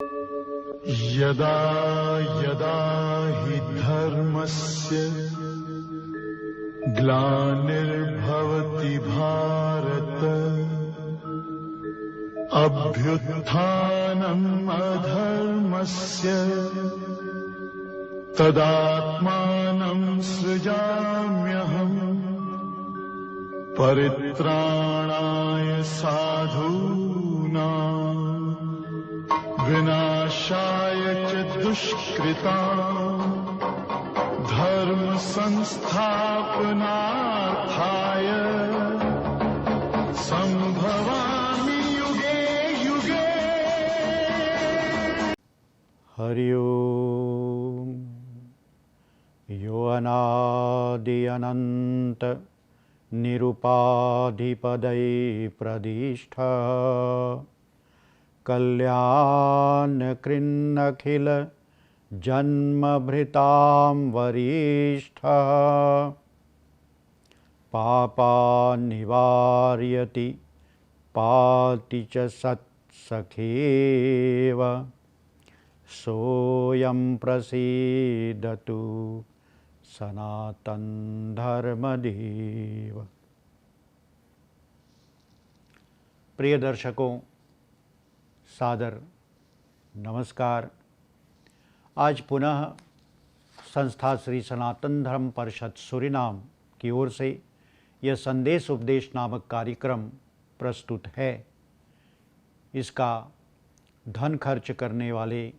यदा यदा हि धर्मस्य ग्लानिर्भवति भारत अभ्युत्थानम् अधर्मस्य तदात्मानं सृजाम्यहम् परित्राणाय साधूनां विनाशाय च दुष्कृताम् धर्म संस्थापनार्थाय संभवामि युगे युगे। हरि ओम। यो अनादि अनंत निरुपाधिपदये प्रदिष्ठा कल्याण कृन्नखिल जन्मभृतां वरिष्ठः पापान्निवारयति पाति च सत्सखेव सोऽयं प्रसीदतु सनातन धर्मदेव। प्रिय दर्शकों, सादर नमस्कार। आज पुनः संस्था श्री सनातन धर्म परिषद सूरीनाम की ओर से यह संदेश उपदेश नामक कार्यक्रम प्रस्तुत है। इसका धन खर्च करने वाले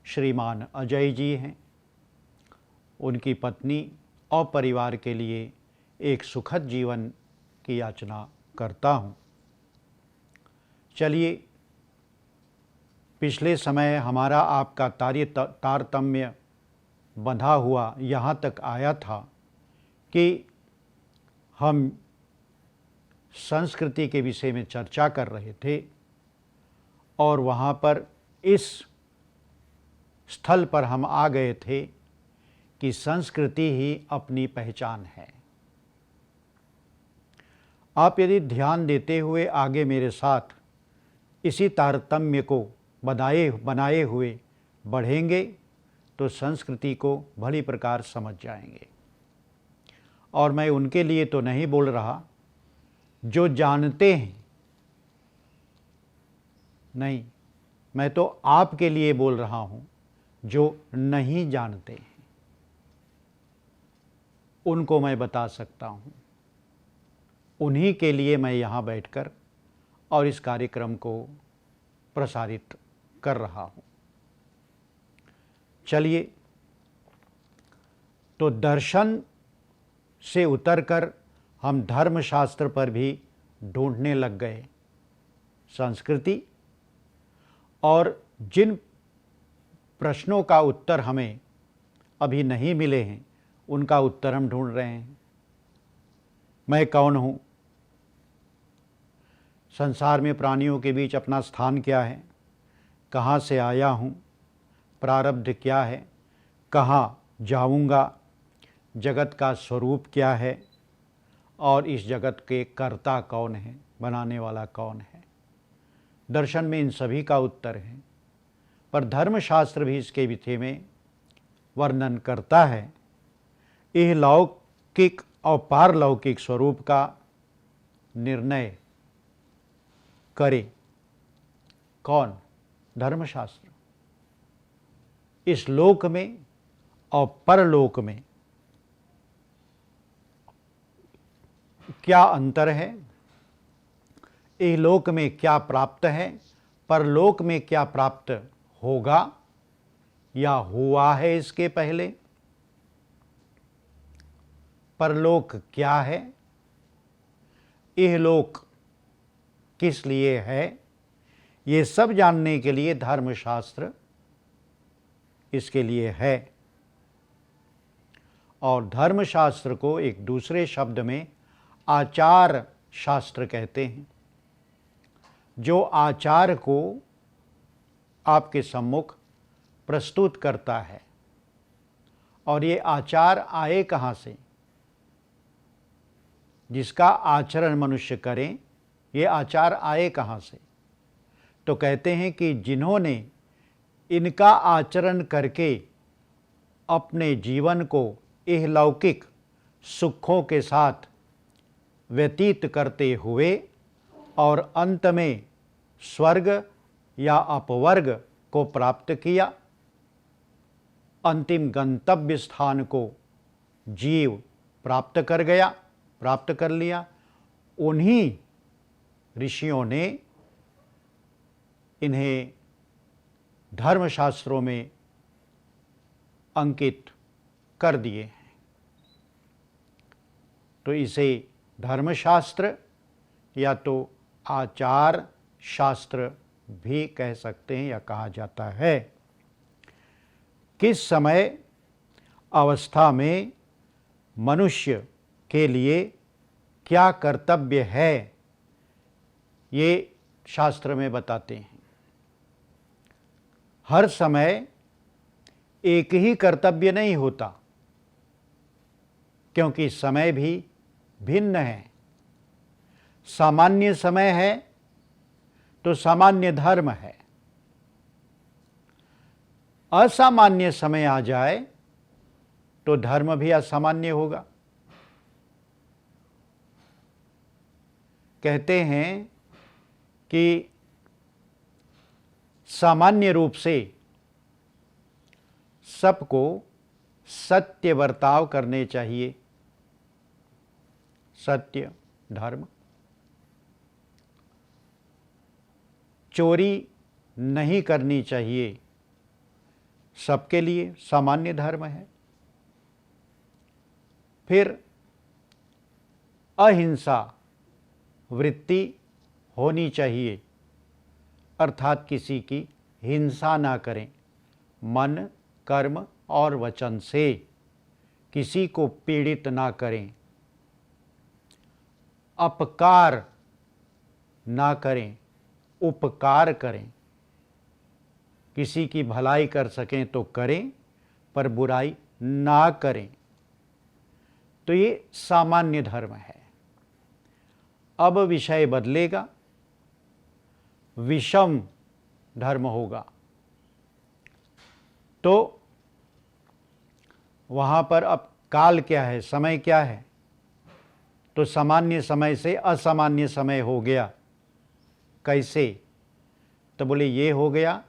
श्रीमान अजय जी हैं। उनकी पत्नी और परिवार के लिए एक सुखद जीवन की याचना करता हूँ। चलिए, पिछले समय हमारा आपका तारतम्य बंधा हुआ यहाँ तक आया था कि हम संस्कृति के विषय में चर्चा कर रहे थे और वहाँ पर इस स्थल पर हम आ गए थे कि संस्कृति ही अपनी पहचान है। आप यदि ध्यान देते हुए आगे मेरे साथ इसी तारतम्य को बनाए हुए बढ़ेंगे तो संस्कृति को भली प्रकार समझ जाएंगे। और मैं उनके लिए तो नहीं बोल रहा जो जानते हैं, नहीं, मैं तो आपके लिए बोल रहा हूँ जो नहीं जानते हैं। उनको मैं बता सकता हूँ। उन्हीं के लिए मैं यहाँ बैठकर और इस कार्यक्रम को प्रसारित कर रहा हूँ। चलिए, तो दर्शन से उतरकर हम धर्मशास्त्र पर भी ढूंढने लग गए संस्कृति, और जिन प्रश्नों का उत्तर हमें अभी नहीं मिले हैं उनका उत्तर हम ढूंढ रहे हैं। मैं कौन हूँ? संसार में प्राणियों के बीच अपना स्थान क्या है? कहाँ से आया हूँ? प्रारब्ध क्या है? कहाँ जाऊँगा? जगत का स्वरूप क्या है? और इस जगत के कर्ता कौन है? बनाने वाला कौन है? दर्शन में इन सभी का उत्तर है, पर धर्मशास्त्र भी इसके विषय में वर्णन करता है। यह लौकिक और पारलौकिक स्वरूप का निर्णय करे कौन? धर्मशास्त्र। इस लोक में और परलोक में क्या अंतर है? इस लोक में क्या प्राप्त है? परलोक में क्या प्राप्त होगा या हुआ है इसके पहले? परलोक क्या है? यह लोक किस लिए है? ये सब जानने के लिए धर्मशास्त्र इसके लिए है। और धर्मशास्त्र को एक दूसरे शब्द में आचार शास्त्र कहते हैं, जो आचार को आपके सम्मुख प्रस्तुत करता है। और ये आचार आए कहाँ से? जिसका आचरण मनुष्य करें, ये आचार आए कहाँ से? तो कहते हैं कि जिन्होंने इनका आचरण करके अपने जीवन को इहलौकिक सुखों के साथ व्यतीत करते हुए और अंत में स्वर्ग या अपवर्ग को प्राप्त किया। अंतिम गंतव्य स्थान को जीव प्राप्त कर लिया। उन्हीं ऋषियों ने इन्हें धर्मशास्त्रों में अंकित कर दिए हैं। तो इसे धर्मशास्त्र या तो आचार शास्त्र भी कह सकते हैं या कहा जाता है। किस समय अवस्था में मनुष्य के लिए क्या कर्तव्य है, ये शास्त्र में बताते हैं। हर समय एक ही कर्तव्य नहीं होता, क्योंकि समय भी भिन्न है। सामान्य समय है तो सामान्य धर्म है, असामान्य समय आ जाए तो धर्म भी असामान्य होगा। कहते हैं कि सामान्य रूप से सबको सत्य बर्ताव करने चाहिए, सत्य धर्म। चोरी नहीं करनी चाहिए, सबके लिए सामान्य धर्म है। फिर अहिंसा वृत्ति होनी चाहिए, अर्थात किसी की हिंसा ना करें, मन कर्म और वचन से किसी को पीड़ित ना करें, अपकार ना करें, उपकार करें। किसी की भलाई कर सकें तो करें, पर बुराई ना करें। तो ये सामान्य धर्म है। अब विषय बदलेगा, विषम धर्म होगा। तो वहाँ पर अब काल क्या है, समय क्या है, तो सामान्य समय से असामान्य समय हो गया। कैसे? तो बोले ये हो गया,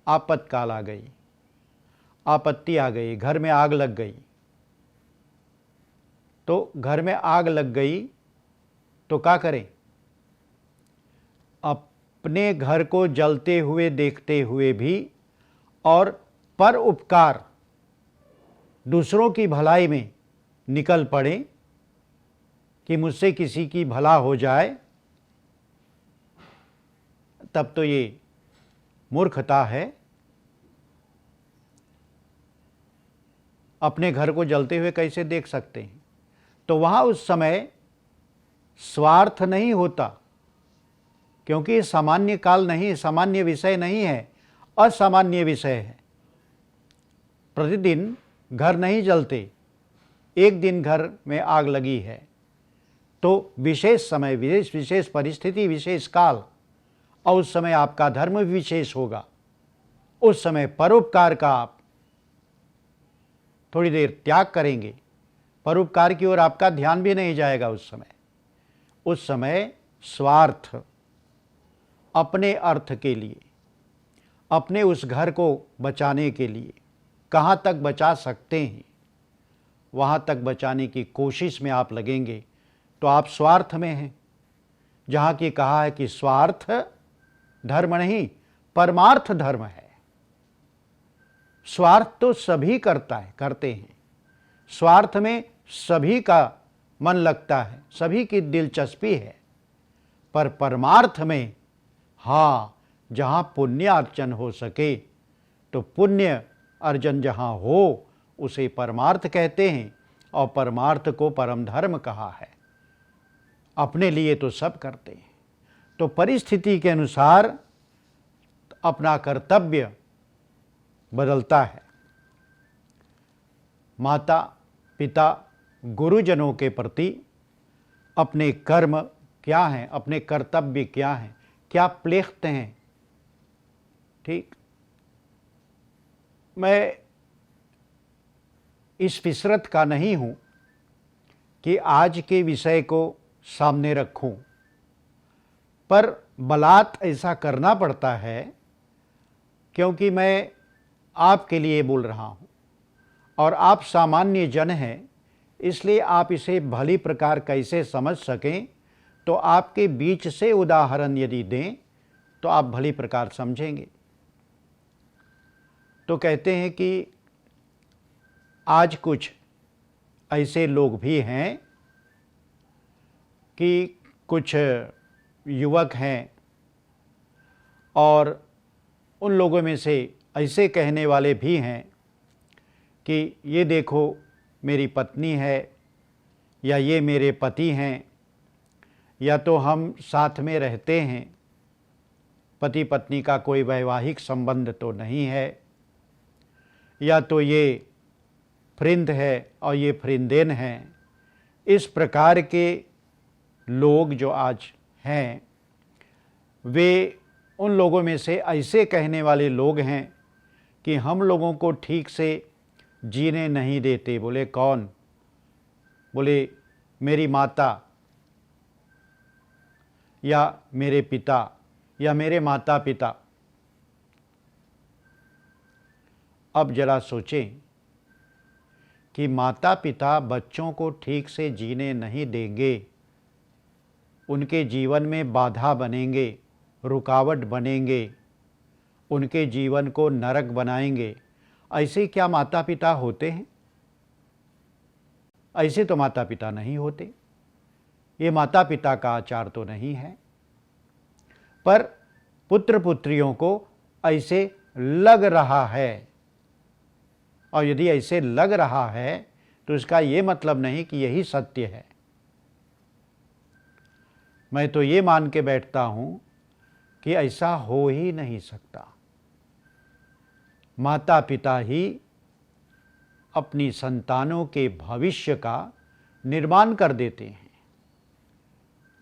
आपत्काल आ गई, आपत्ति आ गई, घर में आग लग गई। तो घर में आग लग गई तो क्या करें? अपने घर को जलते हुए देखते हुए भी और पर उपकार दूसरों की भलाई में निकल पड़े कि मुझसे किसी की भला हो जाए, तब तो ये मूर्खता है। अपने घर को जलते हुए कैसे देख सकते हैं? तो वहाँ उस समय स्वार्थ नहीं होता, क्योंकि ये सामान्य काल नहीं, सामान्य विषय नहीं है, असामान्य विषय है। प्रतिदिन घर नहीं जलते, एक दिन घर में आग लगी है तो विशेष समय, विशेष परिस्थिति, विशेष काल, और उस समय आपका धर्म विशेष होगा। उस समय परोपकार का आप थोड़ी देर त्याग करेंगे, परोपकार की ओर आपका ध्यान भी नहीं जाएगा। उस समय स्वार्थ, अपने अर्थ के लिए, अपने उस घर को बचाने के लिए कहाँ तक बचा सकते हैं, वहाँ तक बचाने की कोशिश में आप लगेंगे तो आप स्वार्थ में हैं। जहाँ की कहा है कि स्वार्थ धर्म नहीं, परमार्थ धर्म है। स्वार्थ तो सभी करते हैं, स्वार्थ में सभी का मन लगता है, सभी की दिलचस्पी है, पर परमार्थ में हाँ, जहाँ पुण्य अर्जन हो सके, तो पुण्य अर्जन जहाँ हो उसे परमार्थ कहते हैं, और परमार्थ को परम धर्म कहा है। अपने लिए तो सब करते हैं, तो परिस्थिति के अनुसार अपना कर्तव्य बदलता है। माता पिता गुरुजनों के प्रति अपने कर्म क्या हैं, अपने कर्तव्य क्या हैं, क्या प्लेख्त हैं, ठीक, मैं इस फिसरत का नहीं हूँ कि आज के विषय को सामने रखूं, पर बलात् ऐसा करना पड़ता है क्योंकि मैं आपके लिए बोल रहा हूँ और आप सामान्य जन हैं, इसलिए आप इसे भली प्रकार कैसे समझ सकें, तो आपके बीच से उदाहरण यदि दें तो आप भली प्रकार समझेंगे। तो कहते हैं कि आज कुछ ऐसे लोग भी हैं कि कुछ युवक हैं और उन लोगों में से ऐसे कहने वाले भी हैं कि ये देखो मेरी पत्नी है, या ये मेरे पति हैं, या तो हम साथ में रहते हैं, पति पत्नी का कोई वैवाहिक संबंध तो नहीं है, या तो ये फ्रिंद है और ये फ्रिंदेन हैं। इस प्रकार के लोग जो आज हैं, वे उन लोगों में से ऐसे कहने वाले लोग हैं कि हम लोगों को ठीक से जीने नहीं देते। बोले कौन? बोले मेरी माता या मेरे पिता या मेरे माता पिता। अब जरा सोचें कि माता पिता बच्चों को ठीक से जीने नहीं देंगे, उनके जीवन में बाधा बनेंगे, रुकावट बनेंगे, उनके जीवन को नरक बनाएंगे। ऐसे क्या माता पिता होते हैं? ऐसे तो माता पिता नहीं होते। ये माता पिता का आचार तो नहीं है। पर पुत्र पुत्रियों को ऐसे लग रहा है, और यदि ऐसे लग रहा है तो इसका ये मतलब नहीं कि यही सत्य है। मैं तो ये मान के बैठता हूँ कि ऐसा हो ही नहीं सकता। माता पिता ही अपनी संतानों के भविष्य का निर्माण कर देते हैं,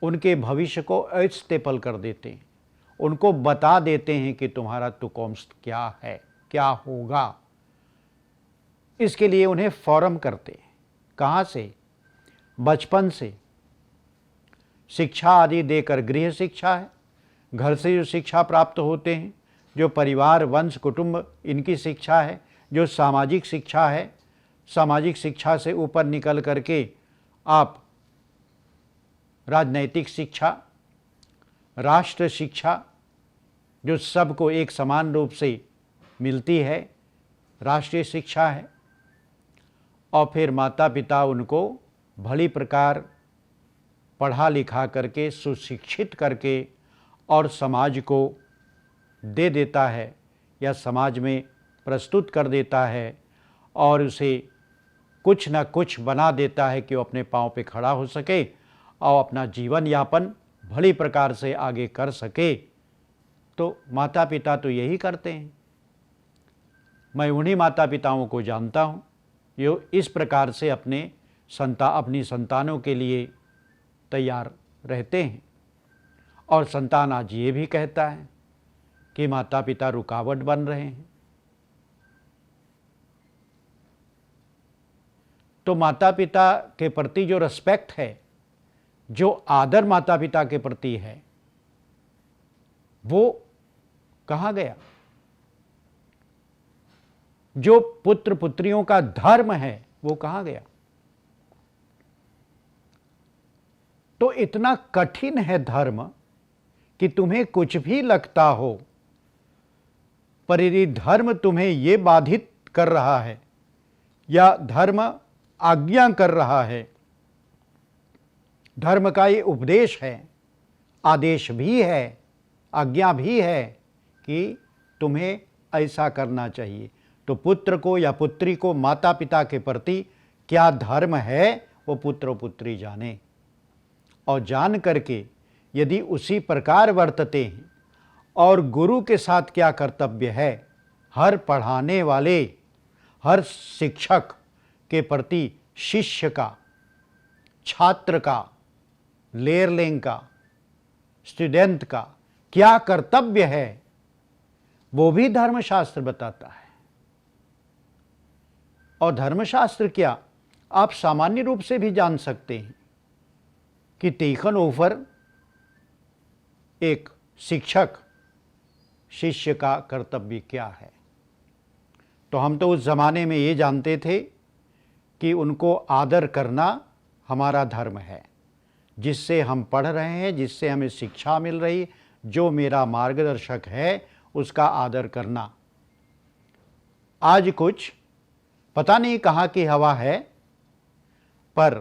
उनके भविष्य को अस्तेपल कर देते हैं, उनको बता देते हैं कि तुम्हारा तुकोम्स क्या है, क्या होगा। इसके लिए उन्हें फॉर्म करते हैं। कहाँ से? बचपन से। शिक्षा आदि देकर, गृह शिक्षा है, घर से जो शिक्षा प्राप्त होते हैं, जो परिवार वंश कुटुंब इनकी शिक्षा है, जो सामाजिक शिक्षा है, सामाजिक शिक्षा से ऊपर निकल करके आप राजनैतिक शिक्षा, राष्ट्र शिक्षा, जो सबको एक समान रूप से मिलती है, राष्ट्रीय शिक्षा है। और फिर माता पिता उनको भली प्रकार पढ़ा लिखा करके, सुशिक्षित करके और समाज को दे देता है, या समाज में प्रस्तुत कर देता है और उसे कुछ न कुछ बना देता है कि वो अपने पाँव पे खड़ा हो सके और अपना जीवन यापन भली प्रकार से आगे कर सके। तो माता पिता तो यही करते हैं। मैं उन्हीं माता पिताओं को जानता हूँ जो इस प्रकार से अपनी संतानों के लिए तैयार रहते हैं। और संतान आज ये भी कहता है कि माता पिता रुकावट बन रहे हैं। तो माता पिता के प्रति जो रिस्पेक्ट है, जो आदर माता पिता के प्रति है, वो कहाँ गया? जो पुत्र पुत्रियों का धर्म है वो कहाँ गया? तो इतना कठिन है धर्म कि तुम्हें कुछ भी लगता हो, पर यदि धर्म तुम्हें ये बाधित कर रहा है या धर्म आज्ञा कर रहा है, धर्म का ये उपदेश है, आदेश भी है, आज्ञा भी है कि तुम्हें ऐसा करना चाहिए, तो पुत्र को या पुत्री को माता पिता के प्रति क्या धर्म है वो पुत्र और पुत्री जाने, और जान करके यदि उसी प्रकार वर्तते हैं। और गुरु के साथ क्या कर्तव्य है, हर पढ़ाने वाले, हर शिक्षक के प्रति शिष्य का, छात्र का, लेरलिंग का, स्टूडेंट का क्या कर्तव्य है, वो भी धर्मशास्त्र बताता है। और धर्मशास्त्र क्या, आप सामान्य रूप से भी जान सकते हैं कि टेकन ओवर एक शिक्षक शिष्य का कर्तव्य क्या है। तो हम तो उस ज़माने में ये जानते थे कि उनको आदर करना हमारा धर्म है, जिससे हम पढ़ रहे हैं, जिससे हमें शिक्षा मिल रही, जो मेरा मार्गदर्शक है उसका आदर करना। आज कुछ पता नहीं कहाँ की हवा है, पर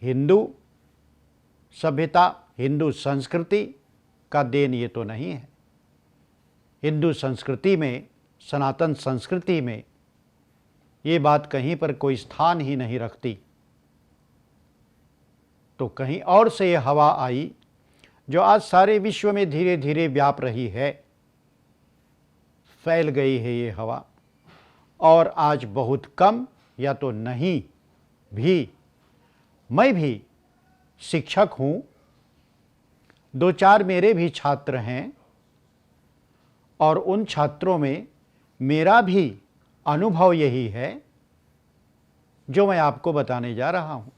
हिंदू सभ्यता, हिंदू संस्कृति का देन ये तो नहीं है। हिंदू संस्कृति में, सनातन संस्कृति में ये बात कहीं पर कोई स्थान ही नहीं रखती। तो कहीं और से ये हवा आई जो आज सारे विश्व में धीरे धीरे व्याप रही है, फैल गई है ये हवा। और आज बहुत कम या तो नहीं भी, मैं भी शिक्षक हूँ, 2-4 मेरे भी छात्र हैं, और उन छात्रों में मेरा भी अनुभव यही है जो मैं आपको बताने जा रहा हूँ।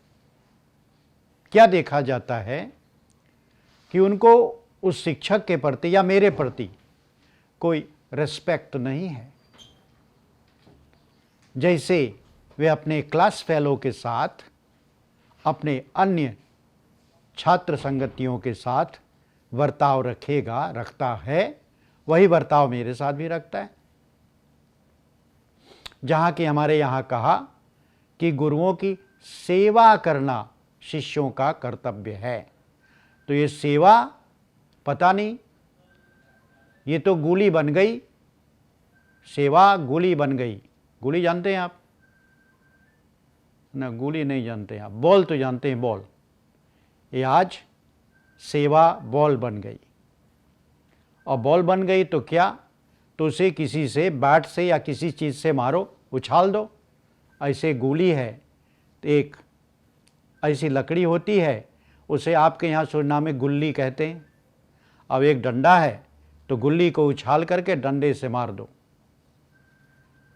क्या देखा जाता है कि उनको उस शिक्षक के प्रति या मेरे प्रति कोई रिस्पेक्ट नहीं है। जैसे वे अपने क्लास फेलो के साथ, अपने अन्य छात्र संगतियों के साथ बर्ताव रखता है, वही बर्ताव मेरे साथ भी रखता है। जहाँ कि हमारे यहाँ कहा कि गुरुओं की सेवा करना शिष्यों का कर्तव्य है। तो ये सेवा पता नहीं, ये तो गुली बन गई, सेवा गुली बन गई। गुली जानते हैं आप ना? गुली नहीं जानते हैं आप, बॉल तो जानते हैं, बॉल। ये आज सेवा बॉल बन गई। और बॉल बन गई तो क्या, तो उसे किसी से बैट से या किसी चीज़ से मारो, उछाल दो। ऐसे गोली है, तो एक ऐसी लकड़ी होती है, उसे आपके यहाँ सुरना में गुल्ली कहते हैं। अब एक डंडा है, तो गुल्ली को उछाल करके डंडे से मार दो।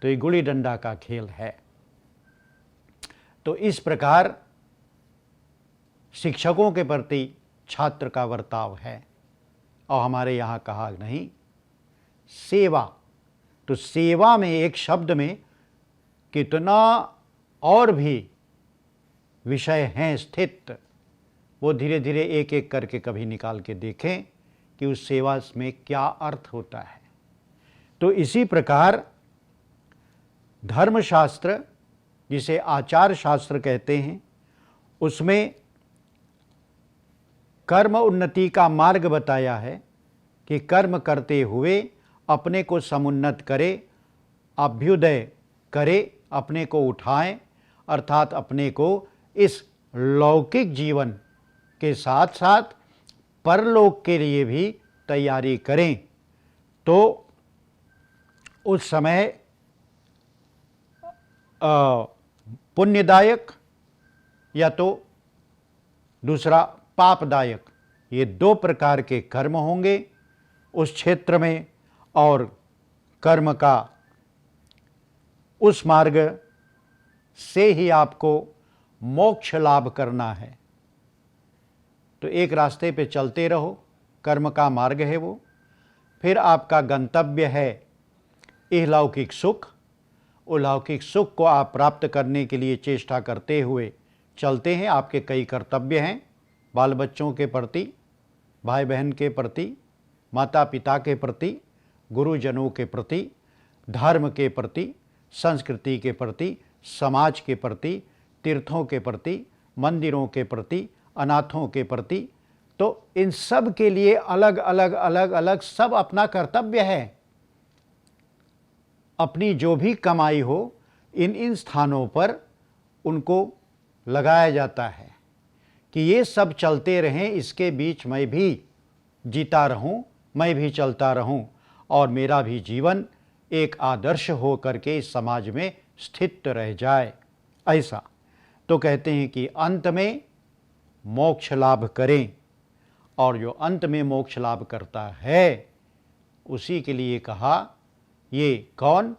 तो ये गुल्ली डंडा का खेल है। तो इस प्रकार शिक्षकों के प्रति छात्र का बर्ताव है। और हमारे यहाँ कहा नहीं, सेवा। तो सेवा में, एक शब्द में कितना और भी विषय हैं स्थित, वो धीरे धीरे एक एक करके कभी निकाल के देखें कि उस सेवा में क्या अर्थ होता है। तो इसी प्रकार धर्मशास्त्र, जिसे आचार शास्त्र कहते हैं, उसमें कर्म उन्नति का मार्ग बताया है कि कर्म करते हुए अपने को समुन्नत करे, अभ्युदय करे, अपने को उठाएं, अर्थात अपने को इस लौकिक जीवन के साथ साथ परलोक के लिए भी तैयारी करें। तो उस समय पुण्यदायक या तो दूसरा पापदायक, ये 2 प्रकार के कर्म होंगे उस क्षेत्र में। और कर्म का उस मार्ग से ही आपको मोक्ष लाभ करना है। तो एक रास्ते पे चलते रहो, कर्म का मार्ग है वो। फिर आपका गंतव्य है इहलौकिक सुख। अलौकिक सुख को आप प्राप्त करने के लिए चेष्टा करते हुए चलते हैं। आपके कई कर्तव्य हैं, बाल बच्चों के प्रति, भाई बहन के प्रति, माता पिता के प्रति, गुरुजनों के प्रति, धर्म के प्रति, संस्कृति के प्रति, समाज के प्रति, तीर्थों के प्रति, मंदिरों के प्रति, अनाथों के प्रति। तो इन सब के लिए अलग अलग अलग अलग सब अपना कर्तव्य है। अपनी जो भी कमाई हो, इन स्थानों पर उनको लगाया जाता है कि ये सब चलते रहें, इसके बीच मैं भी जीता रहूं, मैं भी चलता रहूं, और मेरा भी जीवन एक आदर्श हो करके इस समाज में स्थित रह जाए। ऐसा तो कहते हैं कि अंत में मोक्ष लाभ करें। और जो अंत में मोक्ष लाभ करता है, उसी के लिए कहा, ये कौन?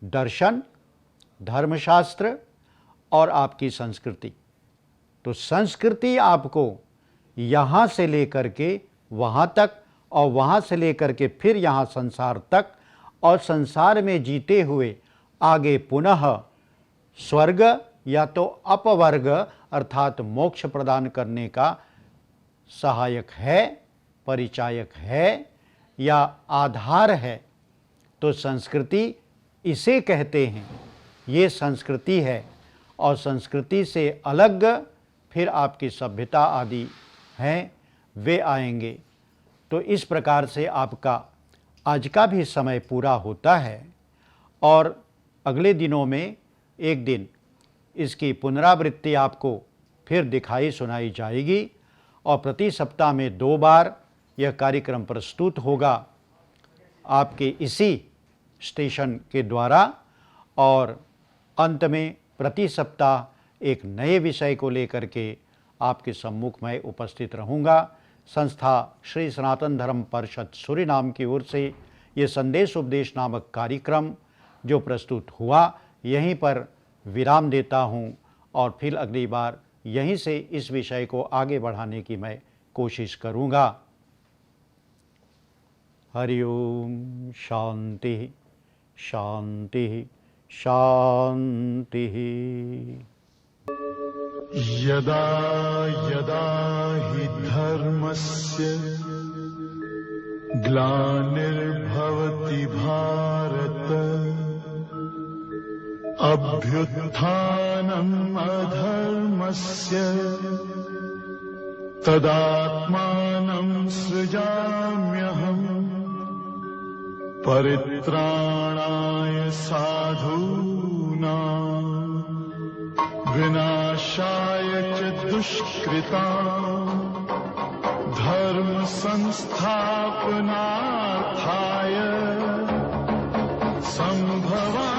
दर्शन, धर्मशास्त्र और आपकी संस्कृति। तो संस्कृति आपको यहाँ से लेकर के वहाँ तक और वहाँ से लेकर के फिर यहाँ संसार तक और संसार में जीते हुए आगे पुनः स्वर्ग या तो अपवर्ग अर्थात मोक्ष प्रदान करने का सहायक है, परिचायक है या आधार है। तो संस्कृति इसे कहते हैं, ये संस्कृति है। और संस्कृति से अलग फिर आपकी सभ्यता आदि हैं, वे आएंगे। तो इस प्रकार से आपका आज का भी समय पूरा होता है और अगले दिनों में एक दिन इसकी पुनरावृत्ति आपको फिर दिखाई सुनाई जाएगी और प्रति सप्ताह में 2 बार यह कार्यक्रम प्रस्तुत होगा आपके इसी स्टेशन के द्वारा। और अंत में प्रति सप्ताह एक नए विषय को लेकर के आपके सम्मुख में उपस्थित रहूँगा। संस्था श्री सनातन धर्म परिषद सूरीनाम की ओर से ये संदेश उपदेश नामक कार्यक्रम जो प्रस्तुत हुआ, यहीं पर विराम देता हूँ और फिर अगली बार यहीं से इस विषय को आगे बढ़ाने की मैं कोशिश करूँगा। हरि ओम। शांति शांति शांति। यदा यदा हि धर्मस्य ग्लानिर्भवति भारत अभ्युत्थानम् अधर्मस्य तदात्मानं सृजाम्यहम् परित्राणाय साधूनां विनाशाय च दुष्कृतां धर्म संस्थापनार्थाय संभवामि